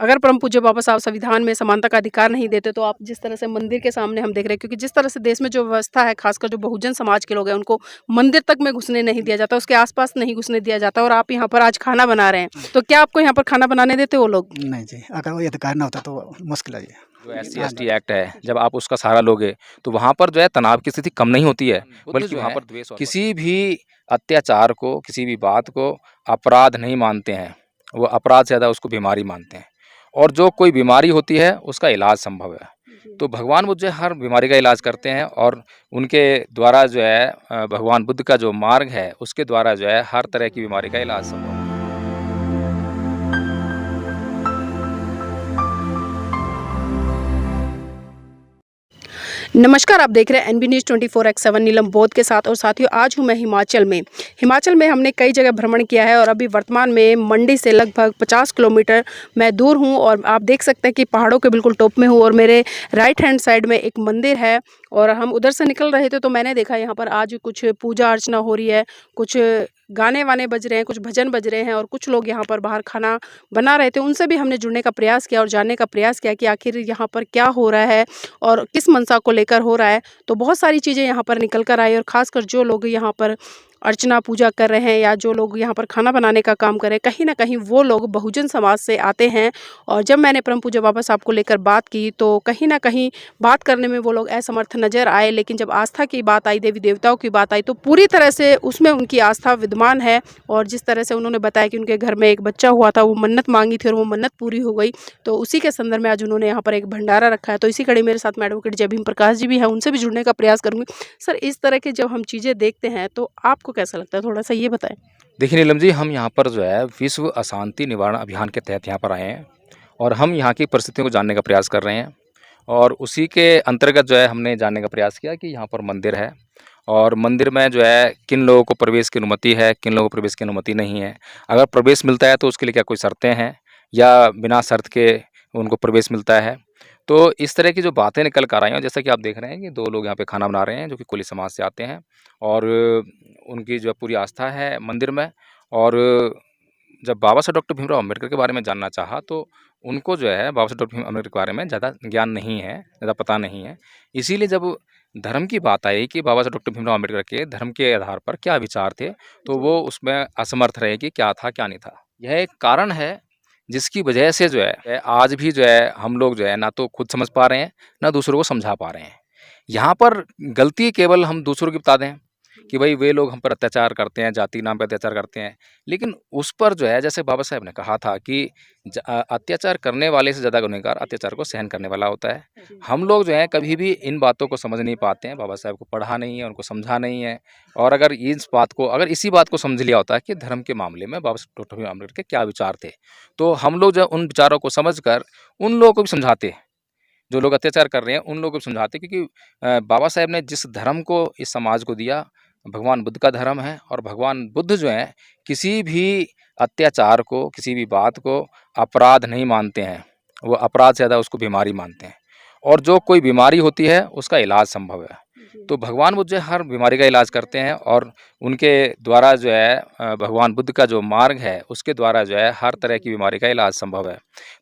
अगर परम पूज्य बाबा साहब संविधान में समानता का अधिकार नहीं देते तो आप जिस तरह से मंदिर के सामने हम देख रहे हैं, क्योंकि जिस तरह से देश में जो व्यवस्था है, खासकर जो बहुजन समाज के लोग हैं, उनको मंदिर तक में घुसने नहीं दिया जाता, उसके आसपास नहीं घुसने दिया जाता, और आप यहाँ पर आज खाना बना रहे हैं, तो क्या आपको यहाँ पर खाना बनाने देते वो लोग? नहीं जी, अगर वो अधिकार ना होता तो मुश्किल है ये। जो SC/ST एक्ट है, जब आप उसका सहारा लोगे तो वहाँ पर जो है तनाव की स्थिति कम नहीं होती है, बल्कि वहाँ पर द्वेष, किसी भी अत्याचार को, किसी भी बात को अपराध नहीं मानते हैं, वो अपराध से ज़्यादा उसको बीमारी मानते हैं। और जो कोई बीमारी होती है उसका इलाज संभव है। तो भगवान बुद्ध जो है हर बीमारी का इलाज करते हैं, और उनके द्वारा जो है भगवान बुद्ध का जो मार्ग है उसके द्वारा जो है हर तरह की बीमारी का इलाज संभव है। नमस्कार, आप देख रहे हैं NB न्यूज़ 24/7 नीलम बौद्ध के साथ। और साथियों, आज हूं मैं हिमाचल में हमने कई जगह भ्रमण किया है, और अभी वर्तमान में मंडी से लगभग 50 किलोमीटर मैं दूर हूं, और आप देख सकते हैं कि पहाड़ों के बिल्कुल टॉप में हूं, और मेरे राइट हैंड साइड में एक मंदिर है, और हम उधर से निकल रहे थे तो मैंने देखा यहाँ पर आज कुछ पूजा अर्चना हो रही है, कुछ गाने वाने बज रहे हैं, कुछ भजन बज रहे हैं, और कुछ लोग यहाँ पर बाहर खाना बना रहे थे। उनसे भी हमने जुड़ने का प्रयास किया और जानने का प्रयास किया कि आखिर यहाँ पर क्या हो रहा है और किस मंशा को लेकर हो रहा है। तो बहुत सारी चीज़ें यहाँ पर निकल कर आई, और ख़ासकर जो लोग यहाँ पर अर्चना पूजा कर रहे हैं या जो लोग यहाँ पर खाना बनाने का काम कर रहे हैं, कहीं ना कहीं वो लोग बहुजन समाज से आते हैं। और जब मैंने परम पूज्य बाबा साहब को लेकर बात की तो कहीं ना कहीं बात करने में वो लोग असमर्थ नज़र आए, लेकिन जब आस्था की बात आई, देवी देवताओं की बात आई, तो पूरी तरह से उसमें उनकी आस्था विद्यमान है। और जिस तरह से उन्होंने बताया कि उनके घर में एक बच्चा हुआ था, वो मन्नत मांगी थी और वो मन्नत पूरी हो गई, तो उसी के संदर्भ में आज उन्होंने यहाँ पर एक भंडारा रखा है। तो इसी कड़ी मेरे साथ में एडवोकेट जय भीम प्रकाश जी भी हैं, उनसे भी जुड़ने का प्रयास करूँगी। सर, इस तरह के जब हम चीज़ें देखते हैं तो आपको कैसा लगता है, थोड़ा सा ये बताएं। देखिए नीलम जी, हम यहाँ पर जो है विश्व अशांति निवारण अभियान के तहत यहाँ पर आए हैं, और हम यहाँ की परिस्थितियों को जानने का प्रयास कर रहे हैं। और उसी के अंतर्गत जो है हमने जानने का प्रयास किया कि यहाँ पर मंदिर है, और मंदिर में जो है किन लोगों को प्रवेश की अनुमति है, किन लोगों को प्रवेश की अनुमति नहीं है। अगर प्रवेश मिलता है तो उसके लिए क्या कोई शर्तें हैं, या बिना शर्त के उनको प्रवेश मिलता है। तो इस तरह की जो बातें निकल कर आई हैं, जैसा कि आप देख रहे हैं कि 2 लोग यहाँ पे खाना बना रहे हैं जो कि कोली समाज से आते हैं, और उनकी जो पूरी आस्था है मंदिर में। और जब बाबा साहब डॉक्टर भीमराव अम्बेडकर के बारे में जानना चाहा तो उनको जो है बाबा साहब डॉक्टर भीम अम्बेडकर के बारे में ज़्यादा ज्ञान नहीं है, ज़्यादा पता नहीं है। इसीलिए जब धर्म की बात आई कि बाबा साहब डॉक्टर भीमराव अम्बेडकर के धर्म के आधार पर क्या विचार थे, तो वो उसमें असमर्थ रहे कि क्या था क्या नहीं था। यह एक कारण है जिसकी वजह से जो है आज भी जो है हम लोग जो है ना तो खुद समझ पा रहे हैं, ना दूसरों को समझा पा रहे हैं। यहाँ पर गलती केवल हम दूसरों की बता दें कि भाई वे लोग हम पर अत्याचार करते हैं, जाति के नाम पर अत्याचार करते हैं, लेकिन उस पर जो है जैसे बाबा साहब ने कहा था कि अत्याचार करने वाले से ज़्यादा गुनहगार अत्याचार को सहन करने वाला होता है। हम लोग जो हैं कभी भी इन बातों को समझ नहीं पाते हैं, बाबा साहब को पढ़ा नहीं है, उनको समझा नहीं है। और अगर इसी बात को समझ लिया होता है कि धर्म के मामले में बाबा साहब डॉक्टर भीमराव अम्बेडकर के क्या विचार थे, तो हम लोग जो उन विचारों को समझ कर उन लोगों को भी समझाते, जो लोग अत्याचार कर रहे हैं उन लोगों को समझाते। क्योंकि बाबा साहब ने जिस धर्म को इस समाज को दिया, भगवान बुद्ध का धर्म है, और भगवान बुद्ध जो हैं किसी भी अत्याचार को, किसी भी बात को अपराध नहीं मानते हैं, वो अपराध से ज़्यादा उसको बीमारी मानते हैं। और जो कोई बीमारी होती है उसका इलाज संभव है। तो भगवान बुद्ध जो है हर बीमारी का इलाज करते हैं, और उनके द्वारा जो है भगवान बुद्ध का जो मार्ग है उसके द्वारा जो है हर तरह की बीमारी का इलाज संभव है।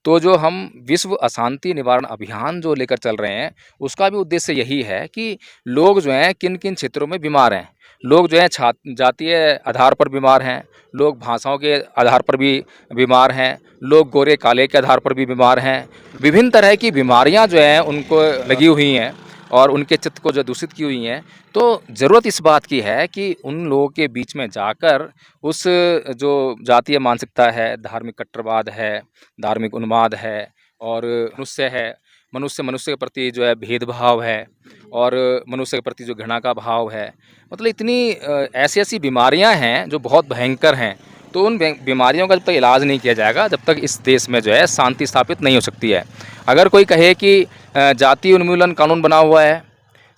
तो जो हम विश्व अशांति निवारण अभियान जो लेकर चल रहे हैं उसका भी उद्देश्य यही है कि लोग जो हैं किन किन क्षेत्रों में बीमार हैं, लोग जो हैं जातीय आधार पर बीमार हैं, लोग भाषाओं के आधार पर भी बीमार हैं, लोग गोरे काले के आधार पर भी बीमार हैं। विभिन्न तरह की बीमारियां जो हैं उनको लगी हुई हैं, और उनके चित्त को जो दूषित की हुई हैं। तो ज़रूरत इस बात की है कि उन लोगों के बीच में जाकर उस जो जातीय मानसिकता है, धार्मिक कट्टरवाद है, धार्मिक उन्माद है, और मनुष्य के प्रति जो है भेदभाव है, और मनुष्य के प्रति जो घृणा का भाव है, मतलब इतनी ऐसी बीमारियां हैं जो बहुत भयंकर हैं। तो उन बीमारियों का जब तक इलाज नहीं किया जाएगा, जब तक इस देश में जो है शांति स्थापित नहीं हो सकती है। अगर कोई कहे कि जाति उन्मूलन कानून बना हुआ है,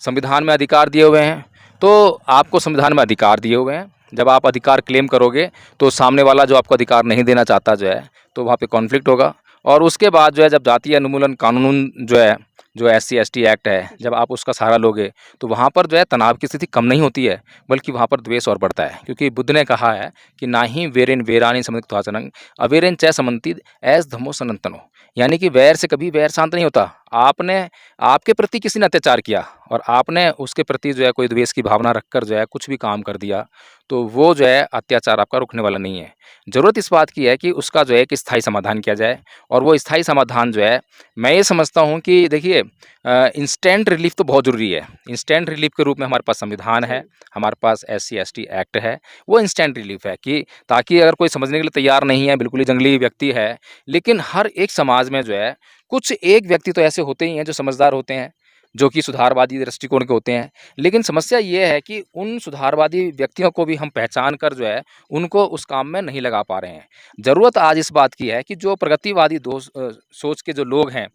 संविधान में अधिकार दिए हुए हैं, तो आपको संविधान में अधिकार दिए हुए हैं। जब आप अधिकार क्लेम करोगे तो सामने वाला जो आपको अधिकार नहीं देना चाहता जो है, तो वहाँ पे कॉन्फ्लिक्ट होगा। और उसके बाद जो है जब जातीय उन्मूलन कानून जो है जो SC/ST एक्ट है, जब आप उसका सहारा लोगे तो वहाँ पर जो है तनाव की स्थिति कम नहीं होती है, बल्कि वहाँ पर द्वेष और बढ़ता है। क्योंकि बुद्ध ने कहा है कि नाहि वेरेन वेरानि समतिक्त्वाचनं अवेरेन च समन्ति ऐस धम्मो सनातनो, यानी कि वैर से कभी वैर शांत नहीं होता। आपने आपके प्रति किसी ने अत्याचार किया और आपने उसके प्रति जो है कोई द्वेष की भावना रखकर जो है कुछ भी काम कर दिया, तो वो जो है अत्याचार आपका रुकने वाला नहीं है। ज़रूरत इस बात की है कि उसका जो है एक स्थायी समाधान किया जाए, और वो स्थायी समाधान जो है, मैं ये समझता हूँ कि देखिए इंस्टेंट रिलीफ तो बहुत ज़रूरी है। इंस्टेंट रिलीफ के रूप में हमारे पास संविधान है, हमारे पास SC/ST एक्ट है, वो इंस्टेंट रिलीफ है कि ताकि अगर कोई समझने के लिए तैयार नहीं है, बिल्कुल ही जंगली व्यक्ति है, लेकिन हर एक समाज में जो है कुछ एक व्यक्ति तो ऐसे होते ही हैं जो समझदार होते हैं, जो कि सुधारवादी दृष्टिकोण के होते हैं। लेकिन समस्या ये है कि उन सुधारवादी व्यक्तियों को भी हम पहचान कर जो है उनको उस काम में नहीं लगा पा रहे हैं। ज़रूरत आज इस बात की है कि जो प्रगतिवादी सोच के जो लोग हैं,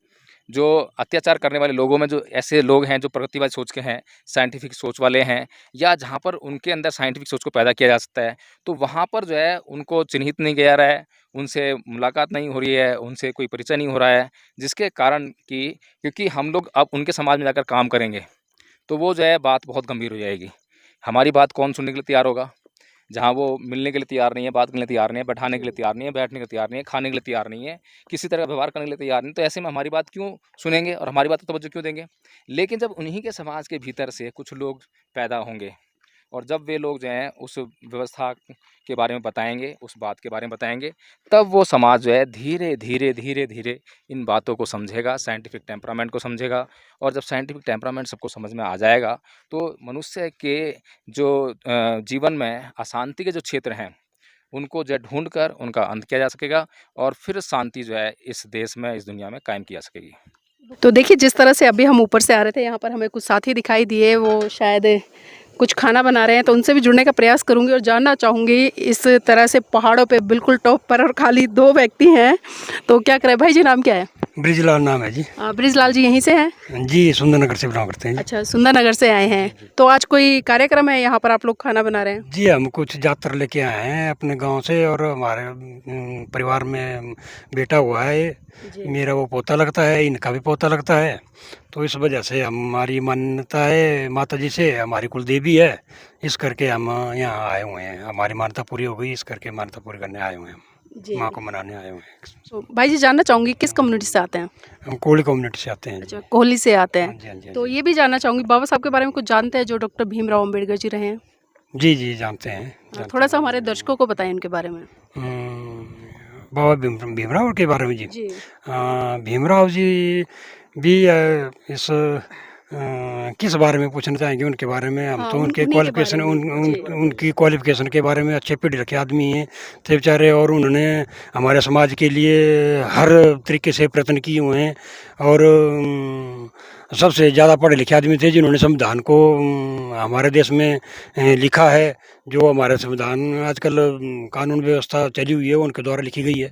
जो अत्याचार करने वाले लोगों में जो ऐसे लोग हैं जो प्रगतिवादी सोच के हैं, साइंटिफिक सोच वाले हैं, या जहाँ पर उनके अंदर साइंटिफिक सोच को पैदा किया जा सकता है, तो वहाँ पर जो है उनको चिन्हित नहीं किया जा रहा है, उनसे मुलाकात नहीं हो रही है, उनसे कोई परिचय नहीं हो रहा है, जिसके कारण कि क्योंकि हम लोग अब उनके समाज में जाकर काम करेंगे तो वो जो है बात बहुत गंभीर हो जाएगी। हमारी बात कौन सुनने के लिए तैयार होगा? जहाँ वो मिलने के लिए तैयार नहीं है, बात करने के लिए तैयार नहीं है, बैठाने के लिए तैयार नहीं है, बैठने के लिए तैयार नहीं है, खाने के लिए तैयार नहीं है, किसी तरह का व्यवहार करने के लिए तैयार नहीं, तो ऐसे में हमारी बात क्यों सुनेंगे और हमारी बात पर तवज्जो क्यों देंगे? लेकिन जब उन्हीं के समाज के भीतर से कुछ लोग पैदा होंगे और जब वे लोग जो हैं उस व्यवस्था के बारे में बताएंगे, उस बात के बारे में बताएंगे, तब वो समाज जो है धीरे धीरे धीरे धीरे इन बातों को समझेगा, साइंटिफिक टेम्परामेंट को समझेगा। और जब साइंटिफिक टेम्परामेंट सबको समझ में आ जाएगा तो मनुष्य के जो जीवन में अशांति के जो क्षेत्र हैं उनको जो है ढूंढ कर उनका अंत किया जा सकेगा, और फिर शांति जो है इस देश में, इस दुनिया में कायम की जा सकेगी। तो देखिए, जिस तरह से अभी हम ऊपर से आ रहे थे, यहाँ पर हमें कुछ साथी दिखाई दिए, वो शायद कुछ खाना बना रहे हैं, तो उनसे भी जुड़ने का प्रयास करूंगी और जानना चाहूँगी इस तरह से पहाड़ों पे बिल्कुल टॉप पर और खाली 2 व्यक्ति हैं, तो क्या करें। भाई जी, नाम क्या है? ब्रिजलाल नाम है जी। ब्रिजलाल जी यहीं से हैं? जी, सुंदरनगर से बिलोंग करते हैं जी। अच्छा, सुंदरनगर से आए हैं। तो आज कोई कार्यक्रम है यहाँ पर, आप लोग खाना बना रहे हैं? जी, हम कुछ यात्रा लेके आए हैं अपने गांव से, और हमारे परिवार में बेटा हुआ है, मेरा वो पोता लगता है, इनका भी पोता लगता है, तो इस वजह से हमारी मान्यता है माता जी से, हमारी कुल देवी है, इस करके हम यहाँ आए हुए हैं। हमारी मान्यता पूरी हो गई, इस करके मान्यता पूरी करने आए हुए हैं, माँ को मनाने आए हुए हैं। तो भाई जी, जानना चाहूँगी किस कम्युनिटी से आते हैं? हम कोहली कम्युनिटी से आते हैं। अच्छा, कोहली से आते हाँ हैं। जी, हाँ जी, हाँ तो जी। ये भी जानना चाहूँगी, बाबा साहब के बारे में कुछ जानते हैं जो डॉक्टर भीमराव अम्बेडकर जी रहे हैं? जी जी, जानते हैं। थोड़ा सा हमारे दर्शकों को बताएं उनके बारे में। बाबा भीमराव के बारे में जी। जी। भीमराव जी भी इस किस बारे में पूछना चाहेंगे उनके बारे में? हम तो उनके क्वालिफिकेशन, उनकी क्वालिफिकेशन के बारे में अच्छे पढ़े लिखे आदमी हैं थे बेचारे, और उन्होंने हमारे समाज के लिए हर तरीके से प्रयत्न किए हुए हैं, और सबसे ज़्यादा पढ़े लिखे आदमी थे जिन्होंने संविधान को हमारे देश में लिखा है। जो हमारे संविधान आजकल कानून व्यवस्था चली हुई है वो उनके द्वारा लिखी गई है।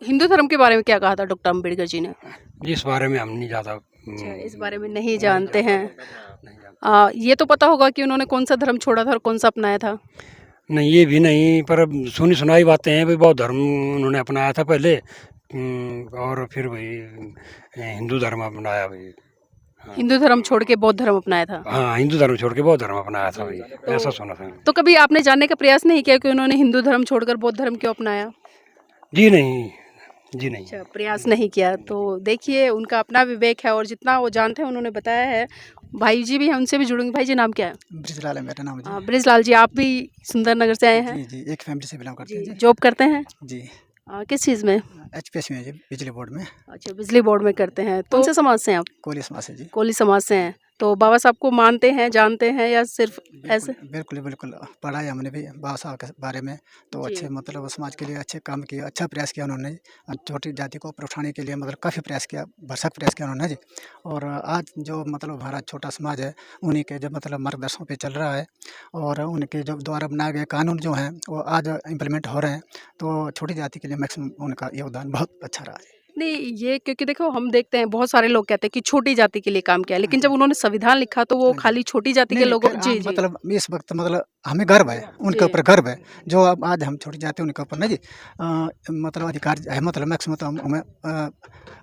हिंदू धर्म के बारे में क्या कहा था डॉक्टर अम्बेडकर जी ने? जी, इस बारे में हम नहीं ज़्यादा इस बारे में नहीं जानते हैं। ये तो पता होगा कि उन्होंने कौन सा धर्म छोड़ा था और कौन सा अपनाया था? नहीं, ये भी नहीं, पर सुनी सुनाई बातें हैं भाई, बौद्ध धर्म उन्होंने अपनाया था पहले, और फिर भाई हिंदू धर्म अपनाया भाई। हिंदू धर्म छोड़ के बौद्ध धर्म अपनाया था? हाँ, हिंदू धर्म छोड़ के बौद्ध धर्म अपनाया था भाई, ऐसा सुना था। तो कभी आपने जानने का प्रयास नहीं किया कि उन्होंने हिंदू धर्म छोड़कर बौद्ध धर्म क्यों अपनाया? जी नहीं, जी नहीं। अच्छा, प्रयास नहीं किया। तो देखिए, उनका अपना विवेक है और जितना वो जानते हैं उन्होंने बताया है। भाई जी भी हैं, उनसे भी जुड़ूंगे। भाई जी, नाम क्या है? ब्रिजलाल है मेरा नाम जी। ब्रिजलाल जी, आप भी सुंदरनगर से आए हैं? जी जी, एक फैमिली से बिलोंग करते हैं जी। जॉब करते हैं? जी, किस चीज़ में? HPS में जी, बिजली बोर्ड में। अच्छा, बिजली बोर्ड में करते हैं। कौन से समाज से हैं आप? कोहली समाज से जी। कोहली समाज से हैं। तो बाबा साहब को मानते हैं, जानते हैं, या सिर्फ ऐसे? बिल्कुल बिल्कुल, पढ़ा है हमने भी बाबा साहब के बारे में, तो जी। अच्छे मतलब समाज के लिए अच्छे काम किए, अच्छा प्रयास किया उन्होंने, छोटी जाति को ऊपर उठाने के लिए मतलब काफ़ी प्रयास किया, भरसक प्रयास किया उन्होंने जी। और आज जो मतलब हमारा छोटा समाज है उन्हीं के जो मतलब मार्गदर्शन पे चल रहा है, और उनके जो द्वारा बनाए गए कानून जो हैं वो आज इम्प्लीमेंट हो रहे हैं, तो छोटी जाति के लिए मैक्सिमम उनका योगदान बहुत अच्छा रहा है। नहीं, ये क्योंकि देखो हम देखते हैं बहुत सारे लोग कहते हैं कि छोटी जाति के लिए काम किया, लेकिन जब उन्होंने संविधान लिखा तो वो हाँ जी। खाली छोटी जाति नहीं, के नहीं, लोगों खैर जी, हाँ, जी। मतलब इस वक़्त मतलब हमें गर्व है, उनके जी। ऊपर गर्व है, जो अब आज हम छोटी जाति हैं उनके ऊपर ना जी मतलब अधिकार है, मतलब मैक्सिमम तो हमें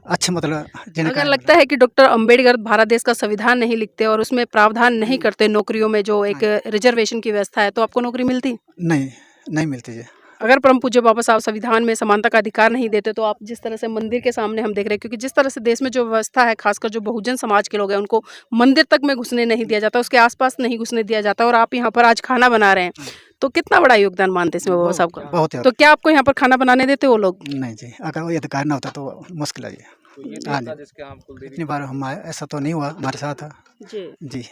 अच्छे मतलब जीने का अगर है लगता है कि डॉक्टर अंबेडकर भारत देश का संविधान नहीं लिखते और उसमें प्रावधान नहीं करते नौकरियों में जो एक रिजर्वेशन की व्यवस्था है, तो आपको नौकरी मिलती? नहीं, नहीं मिलती जी। अगर परम पूज्य बाबा साहब संविधान में समानता का अधिकार नहीं देते, तो आप जिस तरह से मंदिर के सामने हम देख रहे हैं, क्योंकि जिस तरह से देश में जो व्यवस्था है, खासकर जो बहुजन समाज के लोग हैं, उनको मंदिर तक में घुसने नहीं दिया जाता, उसके आसपास नहीं घुसने दिया जाता, और आप यहाँ पर आज खाना बना रहे हैं, तो कितना बड़ा योगदान मानते हैं इसमें बाबा साहब का? बहुत तो क्या आपको यहाँ पर खाना बनाने देते वो लोग? नहीं जी, अगर वो अधिकार ना होता तो मुश्किल है जी। हाँ जी, इतनी बार हम आए, ऐसा तो नहीं हुआ हमारे साथ। जी। जी।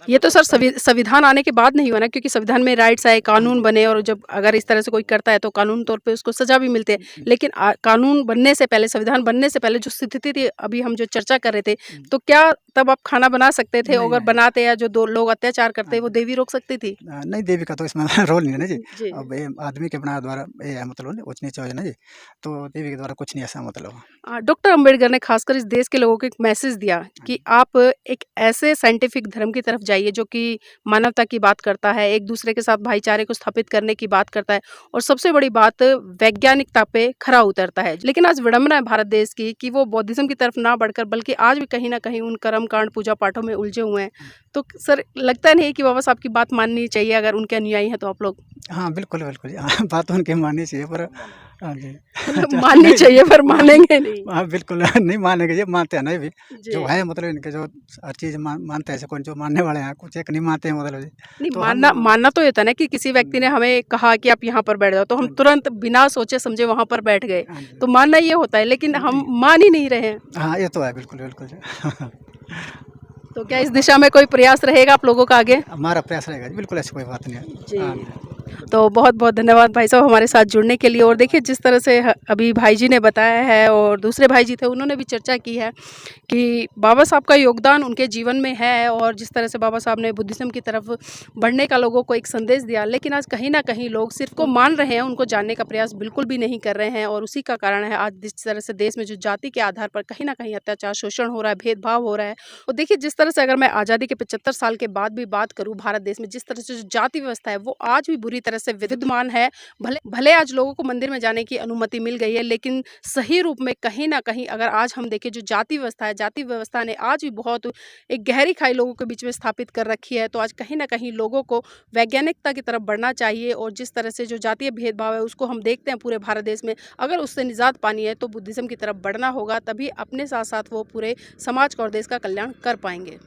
ये तो सर संविधान आने के बाद नहीं हुआ ना, क्योंकि संविधान में राइट्स आए, कानून बने, और जब अगर इस तरह से कोई करता है तो कानून तौर पे उसको सजा भी मिलती है। लेकिन कानून बनने से पहले, संविधान बनने से पहले जो स्थिति थी, अभी हम जो चर्चा कर रहे थे, तो क्या तब आप खाना बना सकते थे? नहीं, अगर नहीं। बनाते या जो दो लोग अत्याचार करते वो देवी रोक सकती थी? नहीं, देवी का तो इसमें रोल नहीं है ना जी। जी। अब ये आदमी के बना द्वारा ये है मतलब ऊँच नीच है ना जी, तो देवी के द्वारा कुछ नहीं ऐसा मतलब। डॉक्टर अंबेडकर ने खासकर इस देश के लोगों को एक मैसेज दिया कि आप एक ऐसे साइंटिफिक धर्म की तरफ जाइए जो कि मानवता की बात करता है, एक दूसरे के साथ भाईचारे को स्थापित करने की बात करता है, और सबसे बड़ी बात वैज्ञानिकता पे खरा उतरता है। लेकिन आज विडंबना है भारत देश की कि वो बौद्धिज्म की तरफ ना बढ़कर बल्कि आज भी कहीं ना कहीं उन कर्म कांड पूजा पाठों में उलझे हुए हैं। तो सर लगता नहीं कि बाबा साहब की बात माननी चाहिए अगर उनके अनुयायी हैं तो आप लोग? हाँ, बिल्कुल, बिल्कुल जी। हाँ, बात उनकी माननी चाहिए पर हाँ जी। माननी चाहिए पर मानेंगे नहीं। हाँ, बिल्कुल नहीं मानेंगे जी, मानते हैं नहीं भी। जी। जो है मतलब इनके जो हर चीज़ मानते हैं, ऐसे कोई जो मानने वाले हैं, कुछ एक नहीं मानते हैं मतलब जी। नहीं, तो मानना तो ये था ना कि किसी व्यक्ति ने हमें कहा कि आप यहाँ पर बैठ जाओ, तो हम तुरंत बिना सोचे समझे वहाँ पर बैठ गए, हाँ जी। तो मानना ये होता है, लेकिन हम मान ही नहीं रहे हैं। हाँ, ये तो है बिल्कुल, बिल्कुल जी। तो क्या इस दिशा में कोई प्रयास रहेगा आप लोगों का आगे? हमारा प्रयास रहेगा जी, बिल्कुल ऐसी कोई बात नहीं है। जी। हाँ। तो बहुत बहुत धन्यवाद भाई साहब हमारे साथ जुड़ने के लिए। और देखिए जिस तरह से अभी भाई जी ने बताया है और दूसरे भाई जी थे उन्होंने भी चर्चा की है कि बाबा साहब का योगदान उनके जीवन में है, और जिस तरह से बाबा साहब ने बुद्धिज़्म की तरफ बढ़ने का लोगों को एक संदेश दिया, लेकिन आज कहीं ना कहीं लोग सिर्फ को मान रहे हैं, उनको जानने का प्रयास बिल्कुल भी नहीं कर रहे हैं। और उसी का कारण है आज जिस तरह से देश में जो जाति के आधार पर कहीं ना कहीं अत्याचार, शोषण हो रहा है, भेदभाव हो रहा है। और देखिए जिस तरह से अगर मैं आज़ादी के 75 साल के बाद भी बात करूँ, भारत देश में जिस तरह से जो जाति व्यवस्था है वो आज भी बुरी तरह से विद्यमान है। भले आज लोगों को मंदिर में जाने की अनुमति मिल गई है, लेकिन सही रूप में कहीं ना कहीं अगर आज हम देखें जो जाति व्यवस्था है, जाति व्यवस्था ने आज भी बहुत एक गहरी खाई लोगों के बीच में स्थापित कर रखी है। तो आज कहीं ना कहीं लोगों को वैज्ञानिकता की तरफ बढ़ना चाहिए, और जिस तरह से जो जातीय भेदभाव है उसको हम देखते हैं पूरे भारत देश में, अगर उससे निजात पानी है तो बुद्धिज़्म की तरफ बढ़ना होगा, तभी अपने साथ साथ वो पूरे समाज का और देश का कल्याण कर पाएंगे।